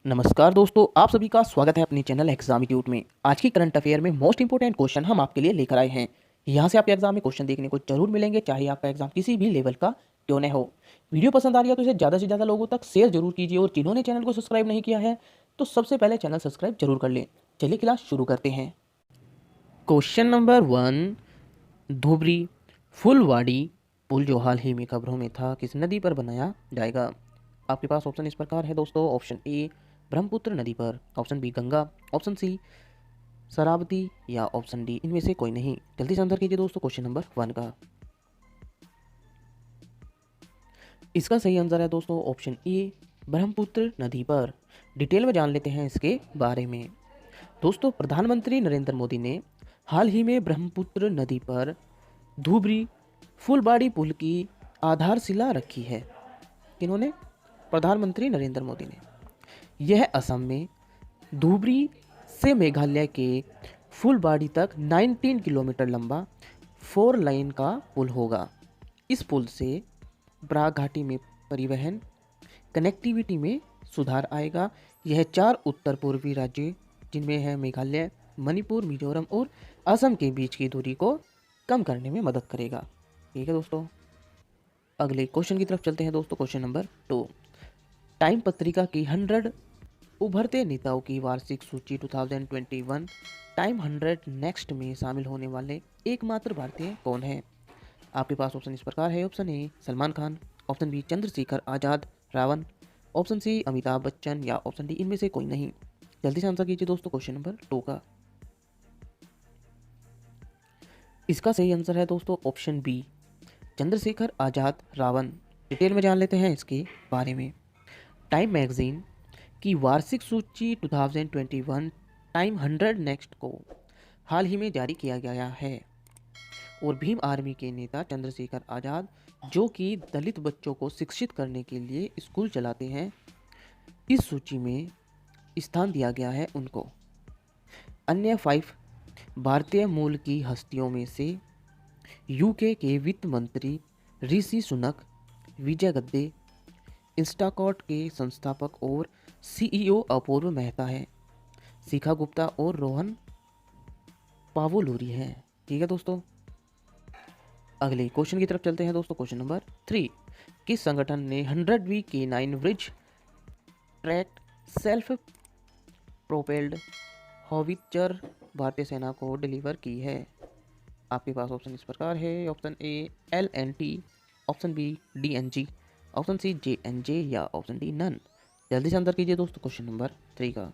नमस्कार दोस्तों, आप सभी का स्वागत है अपने चैनल एग्जामिट्यूट में। आज की करंट अफेयर में मोस्ट इंपोर्टेंट क्वेश्चन हम आपके लिए लेकर आए हैं। यहाँ से आपके एग्जाम में क्वेश्चन देखने को जरूर मिलेंगे, चाहे आपका एग्जाम किसी भी लेवल का क्यों न हो। वीडियो पसंद आ रही है तो इसे ज़्यादा से ज़्यादा लोगों तक शेयर जरूर कीजिए, और जिन्होंने चैनल को सब्सक्राइब नहीं किया है तो सबसे पहले चैनल सब्सक्राइब जरूर कर लें। चलिए क्लास शुरू करते हैं। क्वेश्चन नंबर 1, धुबरी फुलवाड़ी पुल जो हाल ही में खबरों में था, किस नदी पर बनाया जाएगा? आपके पास ऑप्शन इस प्रकार है दोस्तों। ऑप्शन ए ब्रह्मपुत्र नदी पर, option B Ganga, option C Sharavathi, या ऑप्शन डी इनमें से कोई नहीं। जल्दी से आंसर कीजिए दोस्तों क्वेश्चन नंबर 1 का। इसका सही आंसर है दोस्तों ऑप्शन ए ब्रह्मपुत्र नदी पर। डिटेल में जान लेते हैं इसके बारे में। दोस्तों, प्रधानमंत्री नरेंद्र मोदी ने हाल ही में ब्रह्मपुत्र नदी पर धुबरी फुलबाड़ी पुल की आधारशिला रखी है। किन्होंने? प्रधानमंत्री नरेंद्र मोदी ने। यह असम में धुबरी से मेघालय के फुलबाड़ी तक 19 किलोमीटर लंबा 4 लाइन का पुल होगा। इस पुल से बराक घाटी में परिवहन कनेक्टिविटी में सुधार आएगा। यह 4 उत्तर पूर्वी राज्य जिनमें है मेघालय, मणिपुर, मिजोरम और असम के बीच की दूरी को कम करने में मदद करेगा। ठीक है दोस्तों, अगले क्वेश्चन की तरफ चलते हैं दोस्तों। क्वेश्चन नंबर 2, टाइम पत्रिका की 100 उभरते नेताओं की वार्षिक सूची 2021 टाइम 100 नेक्स्ट में शामिल होने वाले एकमात्र भारतीय कौन है? आपके पास ऑप्शन इस प्रकार है। Option A Salman Khan, option B Chandrashekhar Azad Ravan, option C Amitabh Bachchan, या ऑप्शन डी इनमें से कोई नहीं। जल्दी से आंसर कीजिए दोस्तों क्वेश्चन नंबर 2 का। इसका सही आंसर है दोस्तों option B Chandrashekhar Azad Ravan. Detail में जान लेते हैं इसके बारे में। टाइम मैगजीन की वार्षिक सूची 2021 टाइम 100 नेक्स्ट को हाल ही में जारी किया गया है, और भीम आर्मी के नेता चंद्रशेखर आज़ाद, जो कि दलित बच्चों को शिक्षित करने के लिए स्कूल चलाते हैं, इस सूची में स्थान दिया गया है उनको। अन्य 5 भारतीय मूल की हस्तियों में से यूके के वित्त मंत्री ऋषि सुनक, विजय गद्दे, इंस्टाकॉट के संस्थापक और सीईओ अपूर्व मेहता है, शिखा गुप्ता और रोहन पावोलूरी हैं। ठीक है दोस्तों, अगले क्वेश्चन की तरफ चलते हैं दोस्तों। क्वेश्चन नंबर 3, किस संगठन ने 100वीं K9 bridge tracked self propelled howitzer भारतीय सेना को डिलीवर की है? आपके पास ऑप्शन इस प्रकार है। Option A LNT, option B DNG, option C JNJ, या ऑप्शन डी नन। जल्दी से आंसर कीजिए दोस्तों क्वेश्चन नंबर 3 का।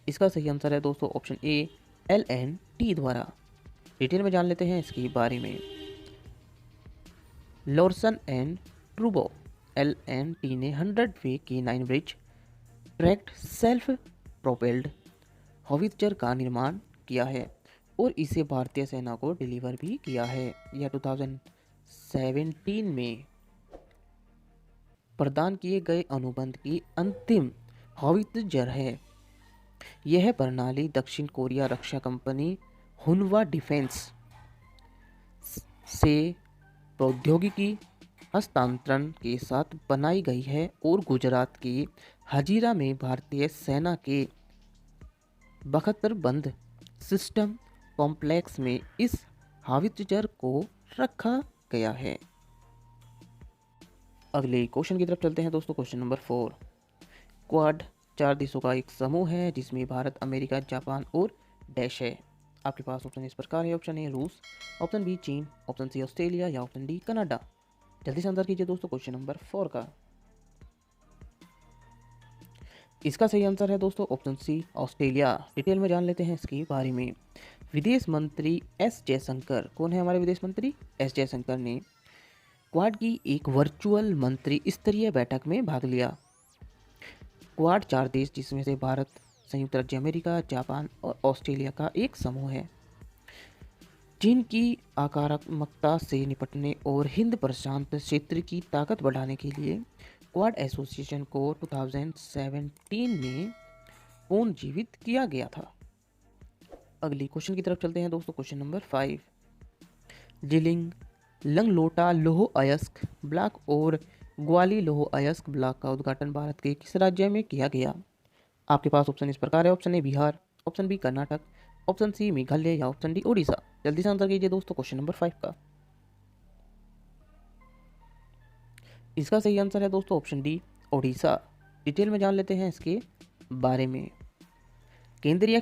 इसका सही आंसर है दोस्तों ऑप्शन ए LNT द्वारा। डिटेल में जान लेते हैं इसके बारे में। लॉर्सन एंड ट्रूबो LNT ने 100वीं K9 bridge tracked self propelled howitzer का निर्माण किया है, और इसे भारतीय सेना को डिलीवर भी किया है। यह 2017 में प्रदान किए गए अनुबंध की अंतिम हॉवित्जर है। यह प्रणाली दक्षिण कोरिया रक्षा कंपनी हुनवा डिफेंस से प्रौद्योगिकी हस्तांतरण के साथ बनाई गई है, और गुजरात के हजीरा में भारतीय सेना के बख्तरबंद सिस्टम कॉम्प्लेक्स में इस हावित्जर को रखा गया है। अगले क्वेश्चन की तरफ चलते हैं दोस्तों। क्वेश्चन नंबर 4, क्वाड 4 देशों का एक समूह है जिसमें भारत, अमेरिका, जापान और डैश है। आपके पास ऑप्शन इस प्रकार है। ऑप्शन ए रूस, ऑप्शन बी चीन, ऑप्शन सी ऑस्ट्रेलिया, या ऑप्शन डी कनाडा। जल्दी से आंसर कीजिए दोस्तों क्वेश्चन नंबर 4 का। इसका सही आंसर है दोस्तों ऑप्शन सी ऑस्ट्रेलिया। डिटेल में जान लेते हैं इसके बारे में। विदेश मंत्री एस जयशंकर, कौन है हमारे विदेश मंत्री? एस जयशंकर ने क्वाड की एक वर्चुअल मंत्री स्तरीय बैठक में भाग लिया। क्वाड 4 देश जिसमें से भारत, संयुक्त राज्य अमेरिका, जापान और ऑस्ट्रेलिया का एक समूह है। चीन की आक्रामकता से निपटने और हिंद प्रशांत क्षेत्र की ताकत बढ़ाने के लिए क्वाड एसोसिएशन को 2017 में पुनर्जीवित किया गया था। अगली क्वेश्चन की तरफ चलते हैं दोस्तों। क्वेश्चन नंबर 5, जिलिंग लंगलोटा लोह अयस्क ब्लॉक और ग्वाली लोह अयस्क ब्लॉक का उद्घाटन भारत के किस राज्य में किया गया? आपके पास ऑप्शन इस प्रकार है। Option A Bihar, option B Karnataka, option C Meghalaya या ऑप्शन डी उड़ीसा। जल्दी से आंसर कीजिए दोस्तों क्वेश्चन नंबर 5 का। इसका सही आंसर है दोस्तों ऑप्शन डी उड़ीसा। डिटेल में जान लेते हैं इसके बारे में। केंद्रीय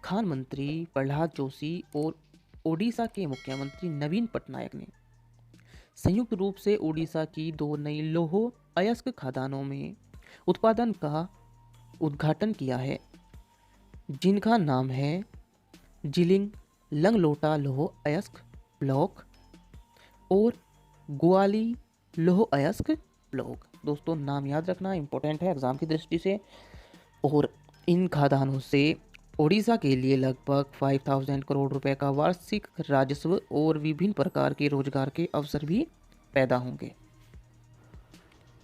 खान मंत्री प्रहलाद जोशी और ओडिशा के मुख्यमंत्री नवीन पटनायक ने संयुक्त रूप से ओडिशा की 2 नई लौह अयस्क खदानों में उत्पादन का उद्घाटन किया है, जिनका नाम है जिलिंग लंगलोटा लौह अयस्क ब्लॉक और ग्वाली लौह अयस्क ब्लॉक। दोस्तों नाम याद रखना इंपॉर्टेंट है एग्जाम की दृष्टि से। और इन खदानों से ओडिशा के लिए लगभग 5000 करोड़ रुपए का वार्षिक राजस्व और विभिन्न प्रकार के रोजगार के अवसर भी पैदा होंगे।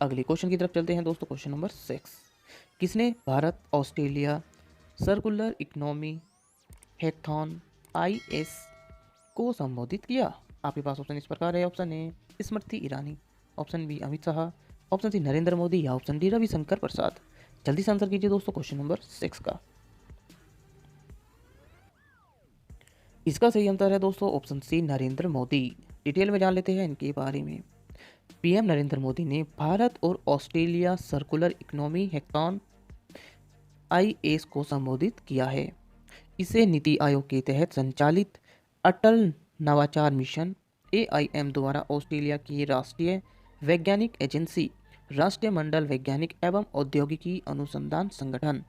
अगले क्वेश्चन की तरफ चलते हैं दोस्तों। क्वेश्चन नंबर 6, किसने Bharat Australia circular economy hackathon IS को संबोधित किया? आपके पास ऑप्शन इस प्रकार है। Option A Smriti Irani, option B Amit Shah, option C Narendra Modi या ऑप्शन डी रविशंकर प्रसाद। जल्दी से आंसर कीजिए दोस्तों क्वेश्चन नंबर 6 का। इसका सही आंसर है दोस्तों option C Narendra Modi. Detail में जान लेते हैं इनके बारे में। पीएम नरेंद्र मोदी ने भारत और Australia circular economy hackathon IS को संबोधित किया है। इसे नीति आयोग के तहत संचालित अटल नवाचार मिशन AIM द्वारा ऑस्ट्रेलिया की राष्ट्रीय वैज्ञानिक एजेंसी, राष्ट्रीय मंडल वैज्ञानिक एवं औद्योगिकी अनुसंधान संगठन,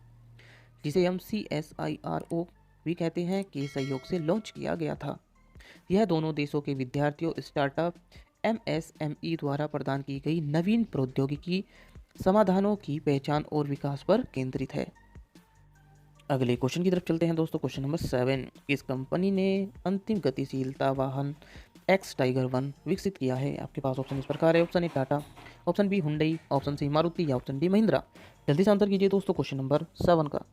जिसे हम CSIRO भी कहते हैं, के सहयोग से लॉन्च किया गया था। यह दोनों देशों के विद्यार्थियों, स्टार्टअप, MSME द्वारा प्रदान की गई नवीन प्रौद्योगिकी समाधानों की पहचान और विकास पर केंद्रित है। अगले क्वेश्चन की तरफ चलते हैं दोस्तों। क्वेश्चन नंबर 7, किस कंपनी ने अंतिम गतिशीलता वाहन X टाइगर 1 विकसित किया है? आपके पास ऑप्शन इस प्रकार है। Option A Tata, option B Hyundai, option C Maruti या ऑप्शन डी महिंद्रा। जल्दी से आंसर कीजिए दोस्तों क्वेश्चन नंबर 7 का।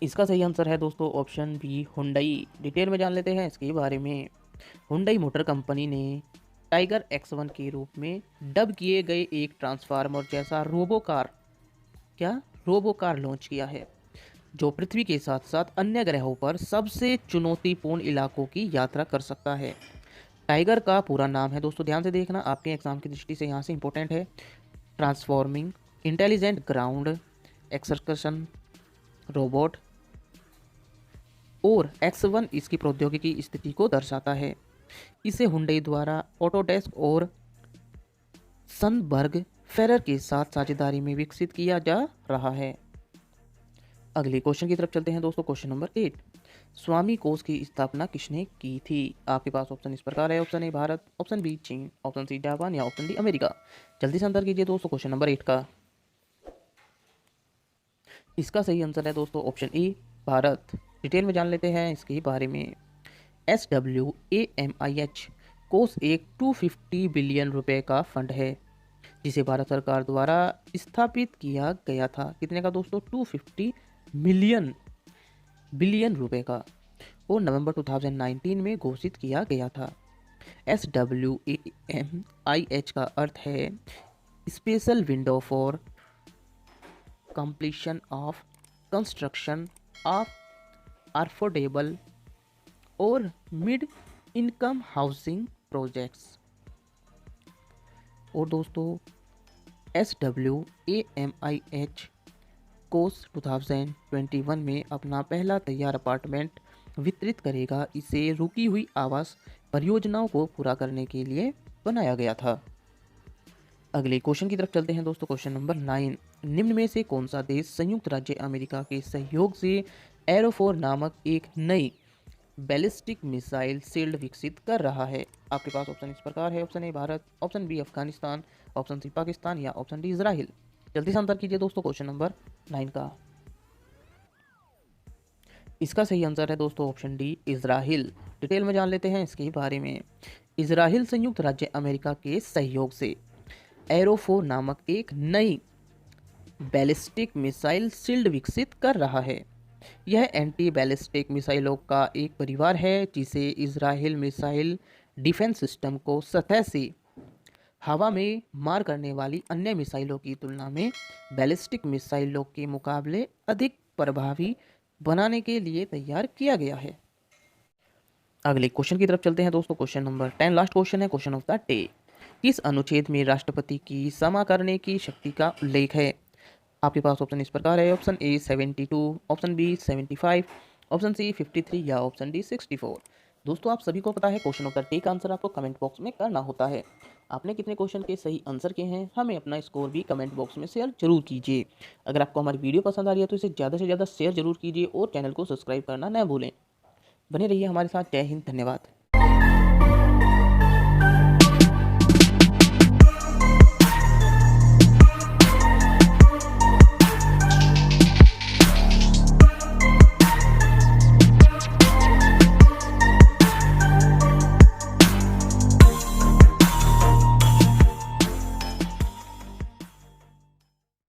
इसका सही आंसर है दोस्तों ऑप्शन बी हुंडई। डिटेल में जान लेते हैं इसके बारे में। हुंडई मोटर कंपनी ने टाइगर X1 के रूप में डब किए गए एक ट्रांसफार्मर जैसा रोबोकार लॉन्च किया है, जो पृथ्वी के साथ साथ अन्य ग्रहों पर सबसे चुनौतीपूर्ण इलाकों की यात्रा कर सकता है। टाइगर का पूरा नाम है दोस्तों, ध्यान से देखना, आपके एग्जाम की दृष्टि से यहाँ से इंपॉर्टेंट है, transforming intelligent ground excursion robot. और X1 इसकी प्रौद्योगिकी स्थिति को दर्शाता है। इसे हुंडई द्वारा ऑटोडेस्क और सनबर्ग फेरर के साथ साझेदारी में विकसित किया जा रहा है। अगले क्वेश्चन की तरफ चलते हैं दोस्तों। क्वेश्चन नंबर 8, स्वामी कोष की स्थापना किसने की थी? आपके पास ऑप्शन इस प्रकार है। Option A Bharat, option B चीन, ऑप्शन सी जापान या ऑप्शन डी अमेरिका। जल्दी से आंसर कीजिए दोस्तों क्वेश्चन नंबर 8 का। इसका सही आंसर है दोस्तों ऑप्शन ए भारत। डिटेल में जान लेते हैं इसके बारे में। SWAMIH कोष एक 250 बिलियन रुपए का फंड है, जिसे भारत सरकार द्वारा स्थापित किया गया था। कितने का दोस्तों? 250 बिलियन रुपए का, और नवंबर 2019 में घोषित किया गया था। SWAMIH का अर्थ है special window for completion of construction of affordable और मिड इनकम हाउसिंग प्रोजेक्ट्स। और दोस्तों SWAMIH कोष 2021 में अपना पहला तैयार अपार्टमेंट वितरित करेगा। इसे रुकी हुई आवास परियोजनाओं को पूरा करने के लिए बनाया गया था। अगले क्वेश्चन की तरफ चलते हैं दोस्तों। क्वेश्चन नंबर 9, निम्न में से कौन सा देश संयुक्त राज्य अमेरिका के सहयोग से एरोफोर नामक एक नई बैलिस्टिक मिसाइल शील्ड विकसित कर रहा है? आपके पास ऑप्शन इस प्रकार है। Option A Bharat, option B Afghanistan, option C Pakistan या ऑप्शन डी इजराइल। जल्दी से आंसर कीजिए दोस्तों क्वेश्चन नंबर 9 का। इसका सही आंसर है दोस्तों ऑप्शन डी इजराइल। डिटेल में जान लेते हैं इसके बारे में। इजराइल संयुक्त राज्य अमेरिका के सहयोग से एरोफोर नामक एक नई बैलिस्टिक मिसाइल शील्ड विकसित कर रहा है। यह एंटी बैलिस्टिक मिसाइलों का एक परिवार है, जिसे इजराइल मिसाइल डिफेंस सिस्टम को सतह से हवा में मार करने वाली अन्य मिसाइलों की तुलना में बैलिस्टिक मिसाइलों के मुकाबले अधिक प्रभावी बनाने के लिए तैयार किया गया है। अगले क्वेश्चन की तरफ चलते हैं दोस्तों। क्वेश्चन नंबर 10 लास्ट क्वेश्चन है, क्वेश्चन ऑफ द डे। किस अनुच्छेद में राष्ट्रपति की क्षमा करने की शक्ति का उल्लेख है? आपके पास ऑप्शन इस प्रकार है, option A 72, option B 75, option C 53 या ऑप्शन डी 64। दोस्तों आप सभी को पता है क्वेश्चन ऑफ द डे का आंसर आपको कमेंट बॉक्स में करना होता है। आपने कितने क्वेश्चन के सही आंसर किए हैं हमें अपना स्कोर भी कमेंट बॉक्स में शेयर जरूर कीजिए। अगर आपको हमारी वीडियो पसंद आ रही है तो इसे ज़्यादा से ज़्यादा शेयर जरूर कीजिए और चैनल को सब्सक्राइब करना न भूलें। बने रहिए हमारे साथ। जय हिंद, धन्यवाद।